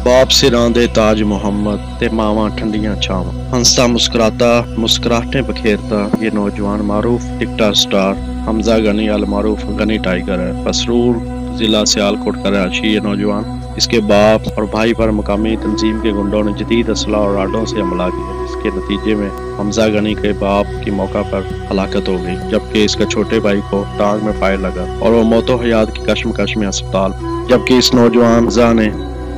बाप सिरां दे ताज मोहम्मद ते मावां ठंडियां छावां। हंसता मुस्कुराता मुस्कुराहटें बखेरता ये नौजवान मारूफ टिकटॉक स्टार हमजा गनी अल मारूफ गनी टाइगर है। पसरूर जिला सियालकोट का रहायशी ये नौजवान, इसके बाप और भाई पर मुकामी तंजीम के गुंडों ने जदीद असलाह और राडों से हमला किया, जिसके नतीजे में हमजा गनी के बाप की मौका पर हलाकत हो गई, जबकि इसका छोटे भाई को टांग में फायर लगा और वो मौतो हयात की कश्मकश में अस्पताल, जबकि इस नौजवान हमजा ने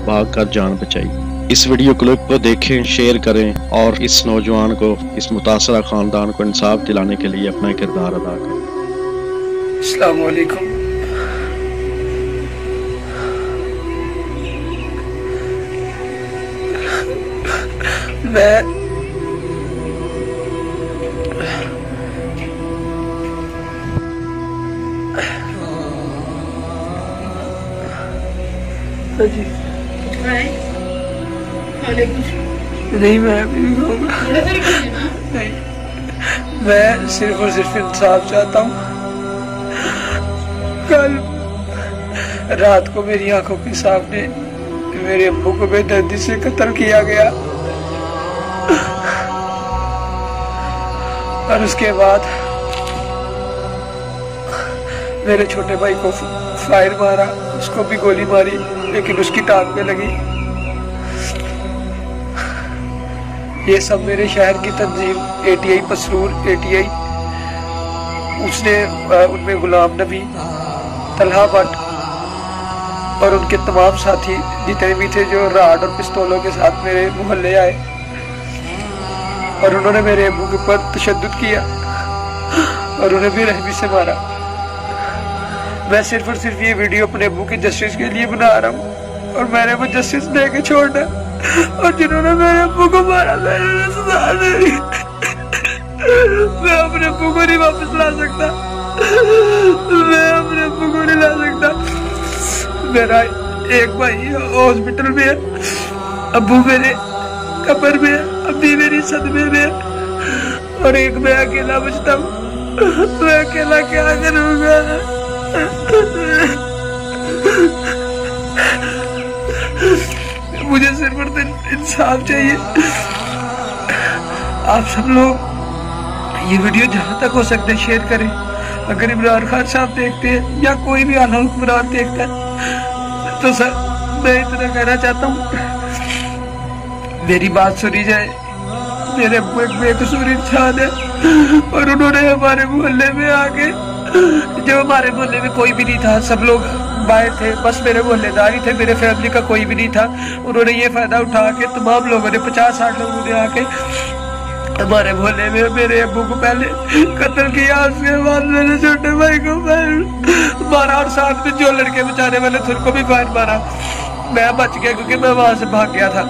भाग कर जान बचाई। इस वीडियो क्लिप को देखें, शेयर करें और इस नौजवान को, इस मुतासरा खानदान को इंसाफ दिलाने के लिए अपना किरदार अदा करें। अस्सलाम वालेकुम। मैं जी नहीं, मैं अभी भी कहूँगा नहीं, मैं सिर्फ और सिर्फ इंसाफ चाहता हूँ। कल रात को मेरी आंखों के सामने मेरे अब्बू को बेदर्दी से कत्ल किया गया और उसके बाद मेरे छोटे भाई को फायर मारा, उसको भी गोली मारी लेकिन उसकी टांग में लगी। ये सब मेरे शहर की तंजीम ATI पसरूर ATI, उसने उनमें गुलाम नबी, तलहा भट्ट और उनके तमाम साथी जितने भी थे जो राड और पिस्तौलों के साथ मेरे मोहल्ले आए और उन्होंने मेरे अब्बू के ऊपर तशद्दुद किया और उन्हें भी रहमी से मारा। मैं सिर्फ और सिर्फ ये वीडियो अपने अब्बू की जस्टिस के लिए बना रहा हूँ और मैंने वो जस्टिस दे के छोड़ना, और जिन्होंने मेरे अब्बू को मारा मैंने सजा दे दी। मैं अपने अब्बू को नहीं वापस ला सकता, मैं अपने अब्बू को नहीं ला सकता। मेरा एक भाई हॉस्पिटल में है, अब्बू मेरे कब्र में है, अब्बी मेरी सदमे में है और एक मैं अकेला बचता हूँ। मैं अकेला क्या करूँगा? मुझे सिर्फ और सिर्फ इंसाफ चाहिए। आप सब लोग ये वीडियो जहाँ तक हो सकता है शेयर करें। अगर इमरान खान साहब देखते हैं या कोई भी आला हुक्मरान देखता है तो सर मैं इतना कहना चाहता हूँ, मेरी बात सुनी जाए। मेरे अब्बू एक बेकसूर इंसान है और उन्होंने हमारे मोहल्ले में आके, जो हमारे मोहल्ले में कोई भी नहीं था, सब लोग बाहर थे, बस मेरे मोहल्लेदार ही थे, मेरे फैमिली का कोई भी नहीं था। उन्होंने ये फायदा उठा के तमाम लोगों ने 50-60 लोगों ने आके हमारे मोहल्ले में मेरे अब्बू को पहले कत्ल किया, उसके बाद मेरे छोटे भाई को मारा और साथ में जो लड़के बचाने वाले थे उनको भी फायर मारा। मैं बच गया क्योंकि मैं वहां से भाग गया था।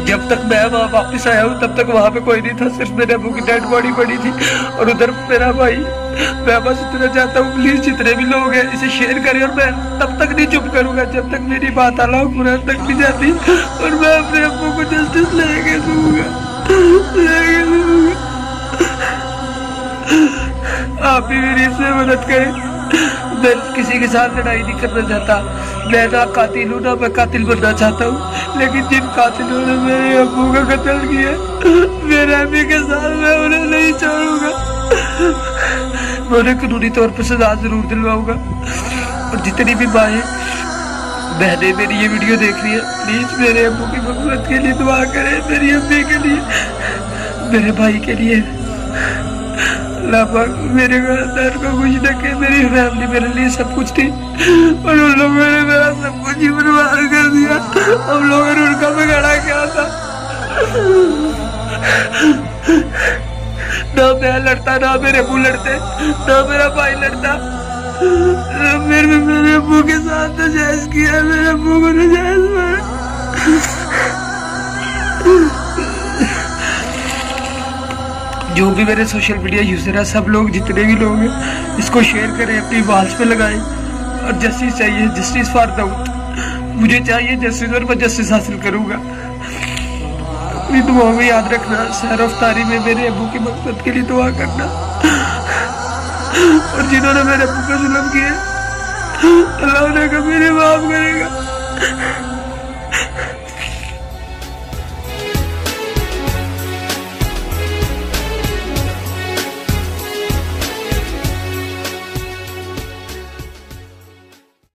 जब तक मैं वहाँ वापस आया हूँ तब तक वहाँ पे कोई नहीं था, सिर्फ मेरे अब्बू की डेड बॉडी पड़ी थी और उधर मेरा भाई। मैं बस इतना चाहता हूँ, प्लीज जितने भी लोग हैं इसे शेयर करें और मैं तब तक नहीं चुप करूंगा जब तक मेरी बात अल्लाह कुरान तक नहीं जाती और मैं अपने अब्बू को जस्टिस लेके दूंगा। आप भी मेरी इसमें मदद करें। मैं किसी के साथ लड़ाई नहीं करना चाहता, मैं ना कातिल हूँ ना मैं कातिल बनना चाहता हूँ, लेकिन जिन कातिलों ने मेरे अब्बू का कत्ल किया मेरे अम्मी के साथ मैं उन्हें नहीं छोड़ूंगा। मैं उन्हें कानूनी तौर पर सजा जरूर दिलवाऊंगा। और जितनी भी माएँ बहनें मेरी ये वीडियो देख रही है, प्लीज मेरे अब्बू की मग़फ़िरत के लिए दुआ करें, मेरी अम्मी के लिए, मेरे भाई के लिए। अल्लाह पाक मेरे घर को खुश रखे। मेरी फैमिली मेरे लिए सब कुछ थी और उन लोगों ने मेरा सब कुछ ही बर्बाद कर दिया। हम लोगों ने उनका बिगाड़ा क्या था? ना मैं लड़ता, ना मेरे अब्बू लड़ते, ना मेरा भाई लड़ता। मेरे अब्बू के साथ नजायज किया, मेरे अब्बू को नजायज मारा। जो भी मेरे सोशल मीडिया यूजर है, सब लोग जितने भी लोग हैं इसको शेयर करें, अपनी वॉल्स पे लगाएं। और जस्टिस चाहिए, जस्टिस फॉर दाऊद। मुझे चाहिए जस्टिस और मैं जस्टिस हासिल करूंगा। अपनी दुआ में याद रखना, सहर अफ्तारी में मेरे अब्बू की मक़फ़िरत के लिए दुआ करना। और जिन्होंने मेरे अब्बू पर जुल्म किए अल्लाह उन्हें कभी नहीं माफ करेगा।